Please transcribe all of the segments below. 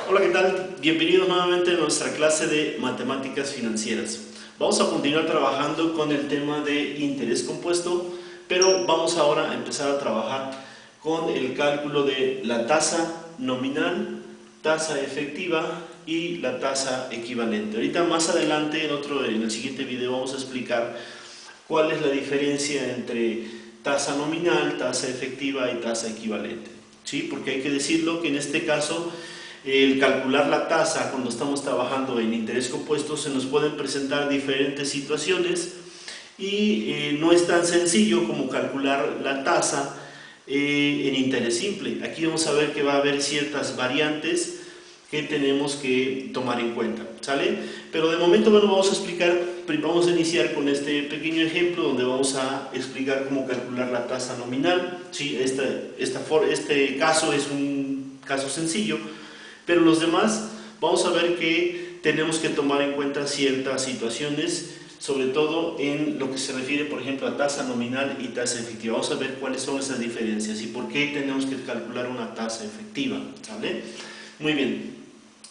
Hola, ¿qué tal? Bienvenidos nuevamente a nuestra clase de matemáticas financieras. Vamos a continuar trabajando con el tema de interés compuesto, pero vamos ahora a empezar a trabajar con el cálculo de la tasa nominal, tasa efectiva y la tasa equivalente. Ahorita más adelante en el siguiente video vamos a explicar cuál es la diferencia entre tasa nominal, tasa efectiva y tasa equivalente. ¿Sí? Porque hay que decirlo que en este caso el calcular la tasa cuando estamos trabajando en interés compuesto se nos pueden presentar diferentes situaciones y no es tan sencillo como calcular la tasa en interés simple. Aquí vamos a ver que va a haber ciertas variantes que tenemos que tomar en cuenta, ¿sale? Pero de momento, bueno, vamos a iniciar con este pequeño ejemplo donde vamos a explicar cómo calcular la tasa nominal. Sí, este caso es un caso sencillo, pero los demás vamos a ver que tenemos que tomar en cuenta ciertas situaciones, sobre todo en lo que se refiere, por ejemplo, a tasa nominal y tasa efectiva. Vamos a ver cuáles son esas diferencias y por qué tenemos que calcular una tasa efectiva, ¿vale? Muy bien,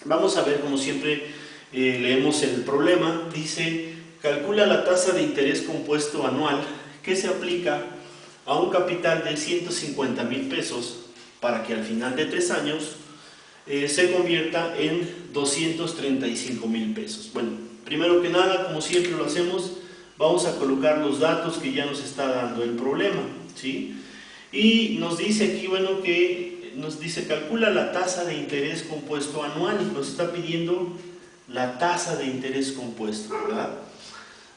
vamos a ver, como siempre, leemos el problema. Dice, calcula la tasa de interés compuesto anual que se aplica a un capital de 150,000 pesos para que al final de 3 años se convierta en 235,000 pesos. Bueno, primero que nada, como siempre lo hacemos, vamos a colocar los datos que ya nos está dando el problema, ¿sí? Y nos dice aquí, bueno, calcula la tasa de interés compuesto anual, y nos está pidiendo la tasa de interés compuesto, ¿verdad?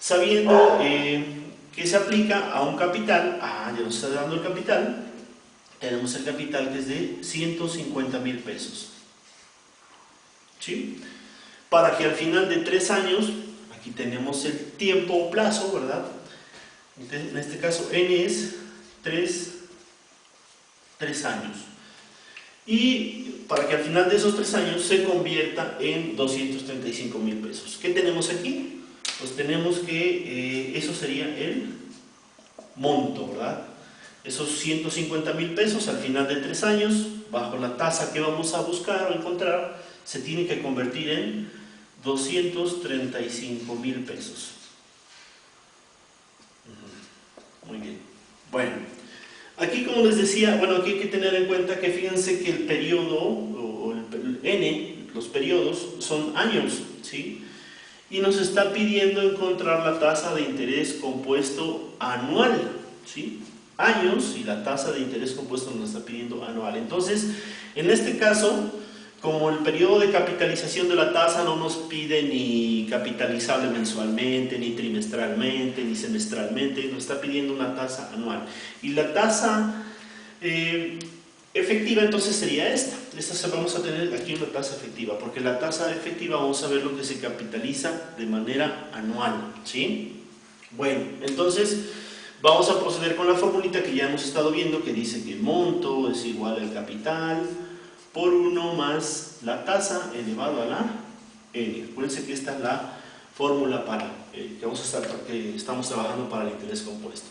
Sabiendo que se aplica a un capital, ya nos está dando el capital, tenemos el capital que es de 150,000 pesos. ¿Sí? Para que al final de 3 años, aquí tenemos el tiempo o plazo, ¿verdad? En este caso n es 3 años. Y para que al final de esos 3 años se convierta en 235,000 pesos. ¿Qué tenemos aquí? Pues tenemos que eso sería el monto, ¿verdad? Esos 150,000 pesos al final de 3 años, bajo la tasa que vamos a buscar o encontrar, se tiene que convertir en 235,000 pesos. Muy bien. Bueno, aquí, como les decía, bueno, aquí hay que tener en cuenta que fíjense que el periodo, o el N, los periodos, son años, ¿sí? Y nos está pidiendo encontrar la tasa de interés compuesto anual, ¿sí? Años, y la tasa de interés compuesto nos está pidiendo anual. Entonces, en este caso, como el periodo de capitalización de la tasa no nos pide ni capitalizable mensualmente, ni trimestralmente, ni semestralmente, nos está pidiendo una tasa anual. Y la tasa efectiva entonces sería esta. Vamos a tener aquí una tasa efectiva, porque la tasa efectiva vamos a ver lo que se capitaliza de manera anual, ¿sí? Bueno, entonces vamos a proceder con la formulita que ya hemos estado viendo, que dice que el monto es igual al capital por 1 más la tasa elevado a la n. Acuérdense que esta es la fórmula que estamos trabajando para el interés compuesto.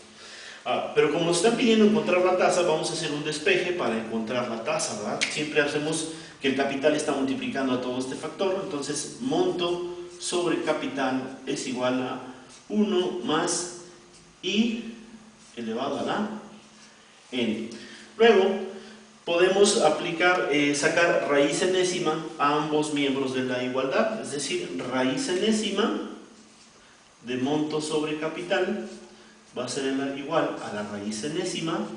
Pero como nos están pidiendo encontrar la tasa, vamos a hacer un despeje para encontrar la tasa, ¿verdad? Siempre hacemos que el capital está multiplicando a todo este factor, entonces monto sobre capital es igual a 1 más i elevado a la n. Luego podemos sacar raíz enésima a ambos miembros de la igualdad, es decir, raíz enésima de monto sobre capital va a ser igual a la raíz enésima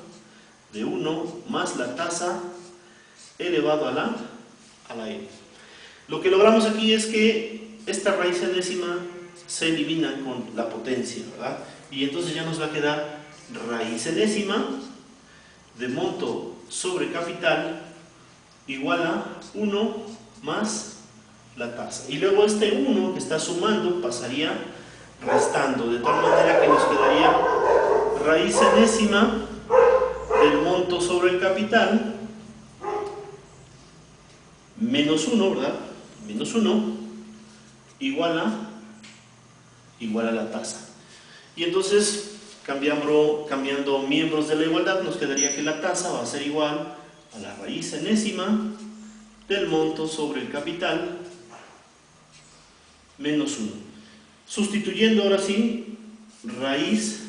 de 1 más la tasa elevado a la n. Lo que logramos aquí es que esta raíz enésima se elimina con la potencia, ¿verdad? Y entonces ya nos va a quedar raíz enésima de monto sobre capital igual a 1 más la tasa. Y luego este 1 que está sumando pasaría restando, de tal manera que nos quedaría raíz enésima del monto sobre el capital menos 1, ¿verdad? Menos 1 igual a la tasa. Y entonces, cambiando miembros de la igualdad, nos quedaría que la tasa va a ser igual a la raíz enésima del monto sobre el capital menos 1. Sustituyendo ahora sí raíz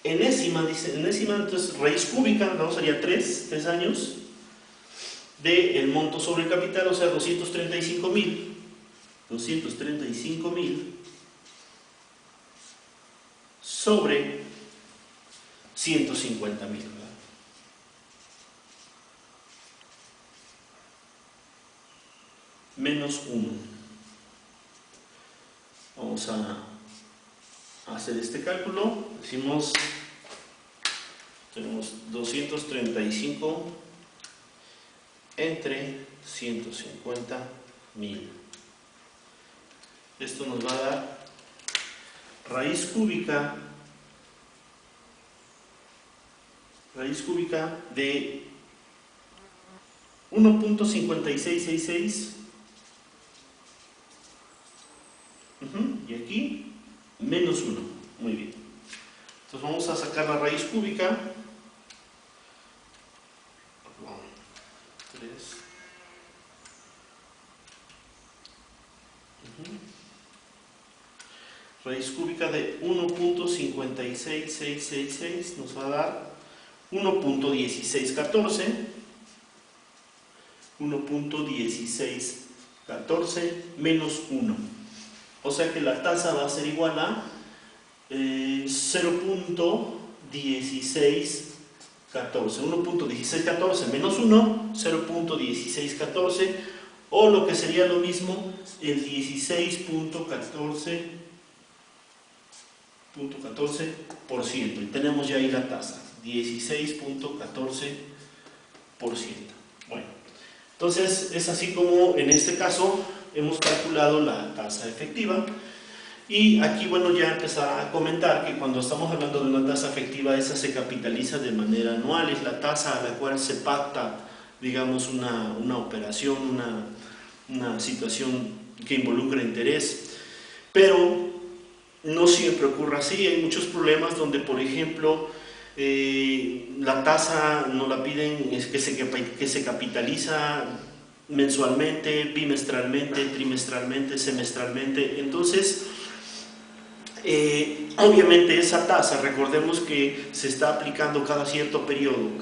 enésima, dice enésima, entonces raíz cúbica, ¿no? Sería 3 años del monto sobre el capital, o sea 235,000 sobre 150,000, ¿verdad? Menos 1. Vamos a hacer este cálculo. Decimos, tenemos 235 entre 150,000. Esto nos va a dar raíz cúbica de 1.5666 y aquí menos 1. Muy bien. Entonces vamos a sacar la raíz cúbica. 3. Raíz cúbica de 1.56666 nos va a dar 1.1614. 1.1614 menos 1. O sea que la tasa va a ser igual a 0.1614. 1.1614 menos 1, 0.1614, o lo que sería lo mismo, el 16.14%. Y tenemos ya ahí la tasa, 16.14%. Bueno, entonces es así como en este caso hemos calculado la tasa efectiva. Y aquí, bueno, ya empezar a comentar que cuando estamos hablando de una tasa efectiva, esa se capitaliza de manera anual, es la tasa a la cual se pacta, digamos, una operación, una situación que involucra interés. Pero no siempre ocurre así, hay muchos problemas donde, por ejemplo, la tasa nos la piden que se capitaliza mensualmente, bimestralmente, trimestralmente, semestralmente. Entonces, obviamente esa tasa, recordemos que se está aplicando cada cierto periodo, ¿no?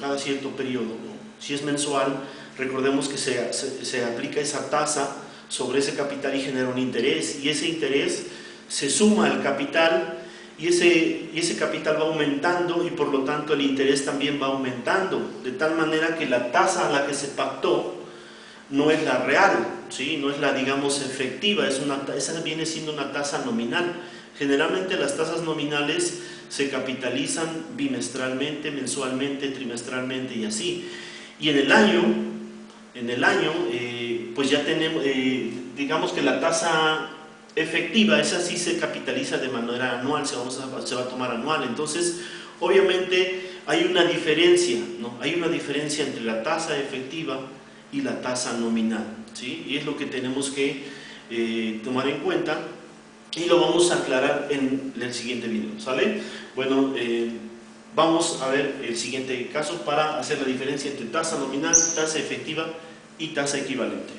Si es mensual, recordemos que se aplica esa tasa sobre ese capital y genera un interés, y ese interés se suma al capital, y ese capital va aumentando, y por lo tanto el interés también va aumentando, de tal manera que la tasa a la que se pactó no es la real, ¿sí? No es la, digamos, efectiva, esa viene siendo una tasa nominal. Generalmente las tasas nominales se capitalizan bimestralmente, mensualmente, trimestralmente y así. Y en el año pues ya tenemos, digamos que la tasa efectiva, esa sí se capitaliza de manera anual, se va a tomar anual. Entonces, obviamente hay una diferencia, ¿no? Hay una diferencia entre la tasa efectiva y la tasa nominal, ¿sí? Y es lo que tenemos que tomar en cuenta, y lo vamos a aclarar en el siguiente video, ¿sale? Bueno, vamos a ver el siguiente caso para hacer la diferencia entre tasa nominal, tasa efectiva y tasa equivalente.